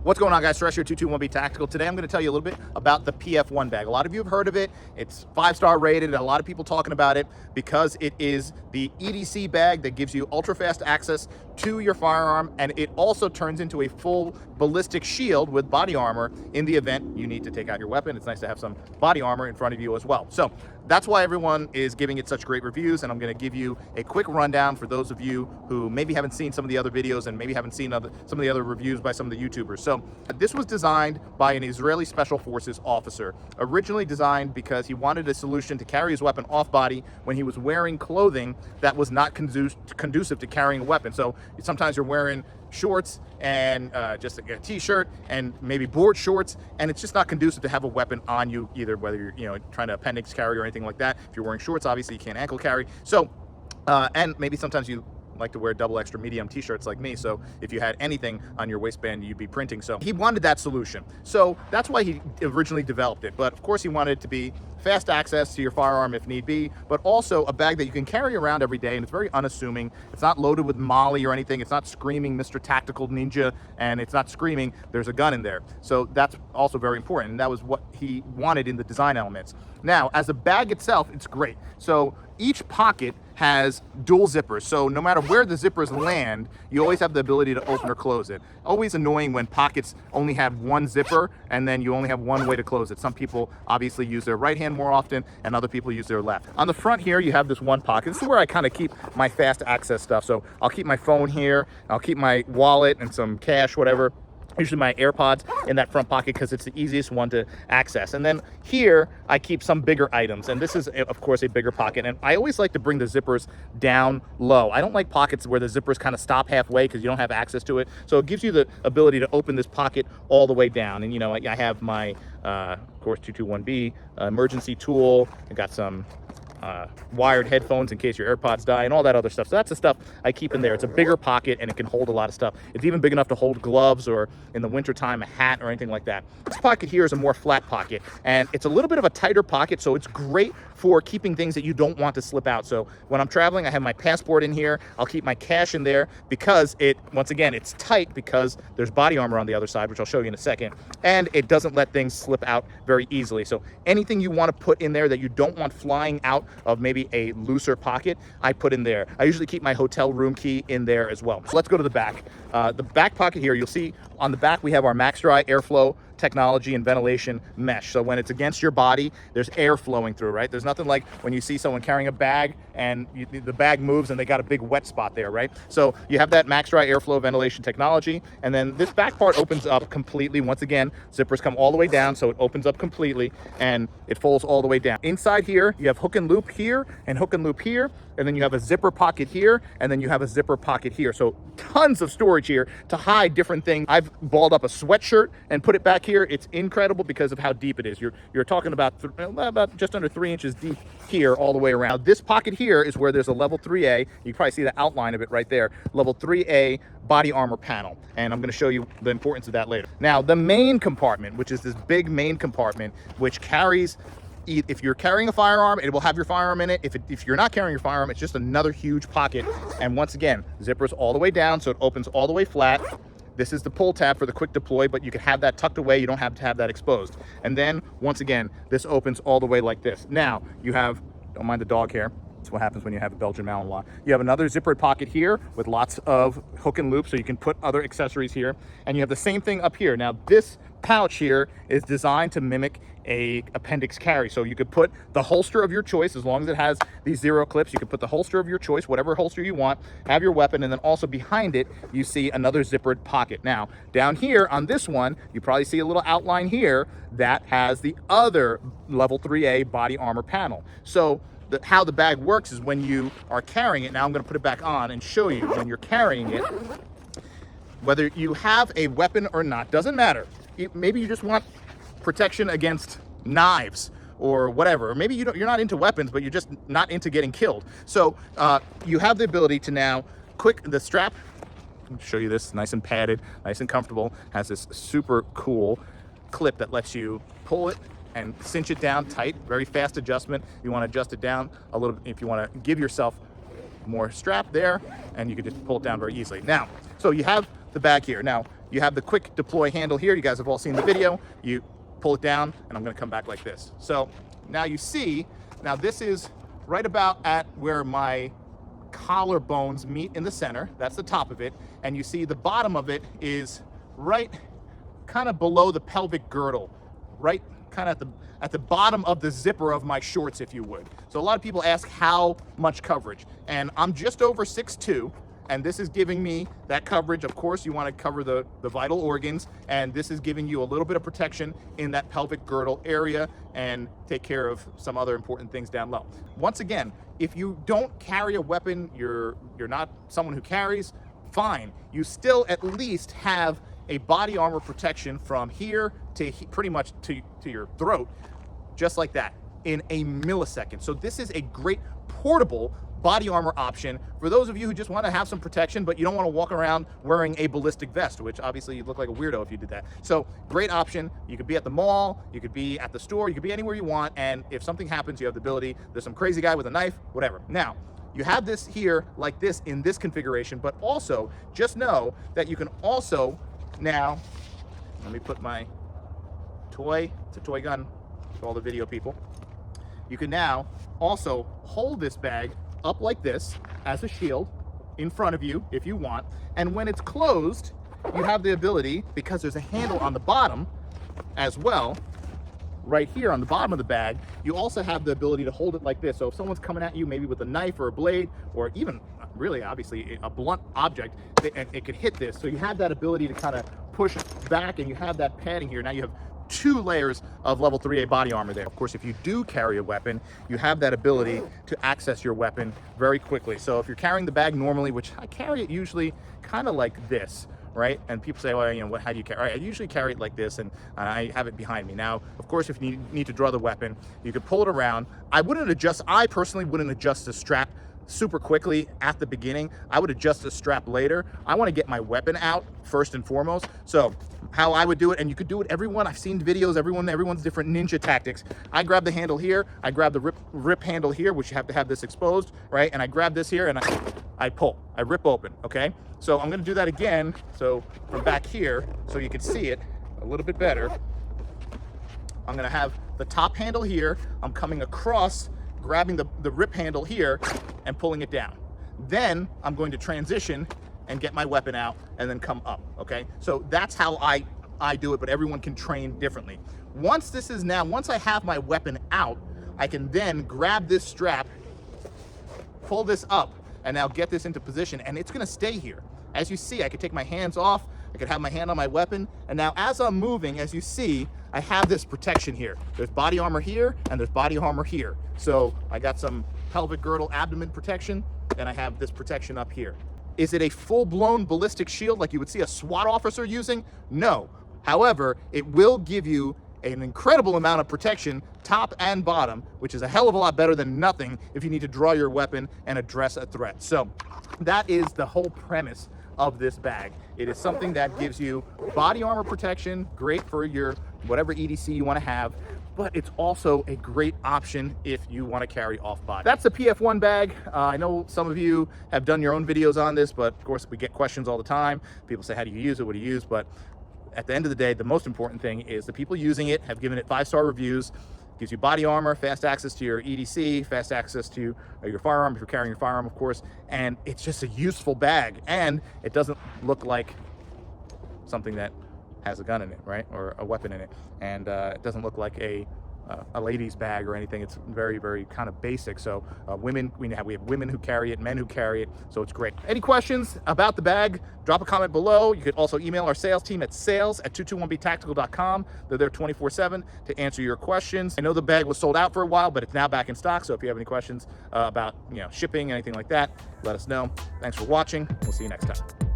What's going on, guys? Suresh here, 221B Tactical. Today I'm going to tell you a little bit about the PF-1 bag. A lot of you have heard of it. It's 5-star rated. A lot of people talking about it because it is the EDC bag that gives you ultra-fast access to your firearm, and it also turns into a full ballistic shield with body armor in the event you need to take out your weapon. It's nice to have some body armor in front of you as well. So that's why everyone is giving it such great reviews, and I'm going to give you a quick rundown for those of you who maybe haven't seen some of the other videos and maybe haven't seen some of the other reviews by some of the YouTubers. So this was designed by an Israeli Special Forces officer, originally designed because he wanted a solution to carry his weapon off body when he was wearing clothing that was not conducive to carrying a weapon. So sometimes you're wearing shorts and just a t-shirt and maybe board shorts, and it's just not conducive to have a weapon on you either, whether you're trying to appendix carry or anything like that. If you're wearing shorts, obviously you can't ankle carry. So and maybe sometimes you like to wear double extra medium t-shirts like me, so if you had anything on your waistband you'd be printing. So he wanted that solution, so that's why he originally developed it. But of course he wanted it to be fast access to your firearm if need be, but also a bag that you can carry around every day, and it's very unassuming. It's not loaded with molly or anything. It's not screaming Mr. Tactical Ninja, and it's not screaming there's a gun in there. So that's also very important, and that was what he wanted in the design elements. Now, as a bag itself, it's great. So each pocket has dual zippers, so no matter where the zippers land, you always have the ability to open or close it. Always annoying when pockets only have one zipper and then you only have one way to close it. Some people obviously use their right hand more often, and other people use their left. On the front here, you have this one pocket. This is where I kind of keep my fast access stuff. So I'll keep my phone here, I'll keep my wallet and some cash, whatever. Usually my AirPods in that front pocket because it's the easiest one to access. And then here I keep some bigger items, and this is of course a bigger pocket, and I always like to bring the zippers down low. I don't like pockets where the zippers kind of stop halfway because you don't have access to it. So it gives you the ability to open this pocket all the way down. And I have my of course 221B emergency tool. I got some wired headphones in case your AirPods die and all that other stuff. So that's the stuff I keep in there. It's a bigger pocket and it can hold a lot of stuff. It's even big enough to hold gloves, or in the wintertime a hat or anything like that. This pocket here is a more flat pocket, and it's a little bit of a tighter pocket, so it's great for keeping things that you don't want to slip out. So when I'm traveling, I have my passport in here. I'll keep my cash in there because once again, it's tight because there's body armor on the other side, which I'll show you in a second, and it doesn't let things slip out very easily. So anything you want to put in there that you don't want flying out of maybe a looser pocket, I put in there. I usually keep my hotel room key in there as well. So let's go to the back. The back pocket here, you'll see on the back we have our Max Dry airflow technology and ventilation mesh. So when it's against your body, there's air flowing through, right? There's nothing like when you see someone carrying a bag and the bag moves and they got a big wet spot there, right? So you have that Max Dry airflow ventilation technology, and then this back part opens up completely. Once again, zippers come all the way down, so it opens up completely and it folds all the way down. Inside here, you have hook and loop here and hook and loop here, and then you have a zipper pocket here, and then you have a zipper pocket here. So tons of storage here to hide different things. I've balled up a sweatshirt and put it back here. It's incredible because of how deep it is. You're talking about just under 3 inches deep here all the way around. Now, this pocket here is where there's a level 3A. You can probably see the outline of it right there. Level 3A body armor panel, and I'm going to show you the importance of that later. Now, the main compartment, which is this big main compartment, which carries, if you're carrying a firearm, it will have your firearm in it. If you're not carrying your firearm, it's just another huge pocket. And once again, zippers all the way down, so it opens all the way flat. This is the pull tab for the quick deploy, but you can have that tucked away. You don't have to have that exposed. And then once again, this opens all the way like this. Now you have, don't mind the dog hair. That's what happens when you have a Belgian Malinois. You have another zippered pocket here with lots of hook and loop, so you can put other accessories here. And you have the same thing up here. Now this pouch here is designed to mimic a appendix carry, so you could put the holster of your choice. As long as it has these zero clips, you could put the holster of your choice, whatever holster you want, have your weapon, and then also behind it you see another zippered pocket. Now down here on this one, you probably see a little outline here that has the other level 3A body armor panel. So how the bag works is when you are carrying it, now I'm going to put it back on and show you when you're carrying it, whether you have a weapon or not, doesn't matter. Maybe you just want protection against knives or whatever, or maybe you're not into weapons, but you're just not into getting killed. So you have the ability to now the strap, I'll show you this, nice and padded, nice and comfortable, has this super cool clip that lets you pull it and cinch it down tight. Very fast adjustment. You want to adjust it down a little bit if you want to give yourself more strap there, and you can just pull it down very easily. Now, so you have the bag here. Now, you have the quick deploy handle here. You guys have all seen the video. You pull it down, and I'm gonna come back like this. So now you see, now this is right about at where my collarbones meet in the center. That's the top of it. And you see the bottom of it is right kind of below the pelvic girdle, right kind of at the bottom of the zipper of my shorts, if you would. So a lot of people ask how much coverage, and I'm just over 6'2", and this is giving me that coverage. Of course, you want to cover the vital organs, and this is giving you a little bit of protection in that pelvic girdle area and take care of some other important things down low. Once again, if you don't carry a weapon, you're not someone who carries, fine. You still at least have a body armor protection from here to pretty much to your throat, just like that, in a millisecond. So this is a great portable body armor option for those of you who just want to have some protection, but you don't want to walk around wearing a ballistic vest, which obviously you'd look like a weirdo if you did that. So great option. You could be at the mall, you could be at the store, you could be anywhere you want, and if something happens, you have the ability, there's some crazy guy with a knife, whatever. Now, you have this here like this in this configuration, but also just know that you can also now, let me put my toy, it's a toy gun for all the video people. You can now also hold this bag up like this as a shield in front of you if you want, and when it's closed, you have the ability, because there's a handle on the bottom as well, right here on the bottom of the bag, you also have the ability to hold it like this. So if someone's coming at you maybe with a knife or a blade, or even really obviously a blunt object, it could hit this. So you have that ability to kind of push back, and you have that padding here. Now you have 2 layers of level 3A body armor there. Of course, if you do carry a weapon, you have that ability to access your weapon very quickly. So if you're carrying the bag normally, which I carry it usually kind of like this, right? And people say, well, you know, how do you carry? All right, I usually carry it like this, and I have it behind me. Now, of course, if you need to draw the weapon, you could pull it around. I personally wouldn't adjust the strap super quickly at the beginning. I would adjust the strap later. I want to get my weapon out first and foremost. So how I would do it, and you could do it, I've seen videos, everyone's different ninja tactics. I grab the handle here, I grab the rip handle here, which you have to have this exposed, right? And I grab this here and I pull, I rip open, okay? So I'm gonna do that again. So from back here, so you can see it a little bit better. I'm gonna have the top handle here. I'm coming across, grabbing the rip handle here and pulling it down. Then I'm going to transition and get my weapon out and then come up, okay? So that's how I do it, but everyone can train differently. Once I have my weapon out, I can then grab this strap, pull this up, and now get this into position, and it's gonna stay here. As you see, I could take my hands off, I could have my hand on my weapon, and now as I'm moving, as you see, I have this protection here. There's body armor here, and there's body armor here. So I got some pelvic girdle abdomen protection, and I have this protection up here. Is it a full-blown ballistic shield like you would see a SWAT officer using? No. However, it will give you an incredible amount of protection, top and bottom, which is a hell of a lot better than nothing if you need to draw your weapon and address a threat. So that is the whole premise of this bag. It is something that gives you body armor protection, great for your whatever EDC you want to have, but it's also a great option if you want to carry off body. That's the PF-1 bag. I know some of you have done your own videos on this, but of course we get questions all the time. People say, how do you use it? What do you use? But at the end of the day, the most important thing is the people using it have given it 5-star reviews. Gives you body armor, fast access to your EDC, fast access to your firearm, if you're carrying your firearm, of course, and it's just a useful bag, and it doesn't look like something that has a gun in it, right, or a weapon in it, and it doesn't look like a lady's bag or anything. It's very, very kind of basic. So women, we have women who carry it, men who carry it, so it's great. Any questions about the bag, drop a comment below. You could also email our sales team at sales@221btactical.com. They're there 24/7 to answer your questions. I know the bag was sold out for a while, but it's now back in stock, so if you have any questions about shipping, anything like that, let us know. Thanks for watching. We'll see you next time.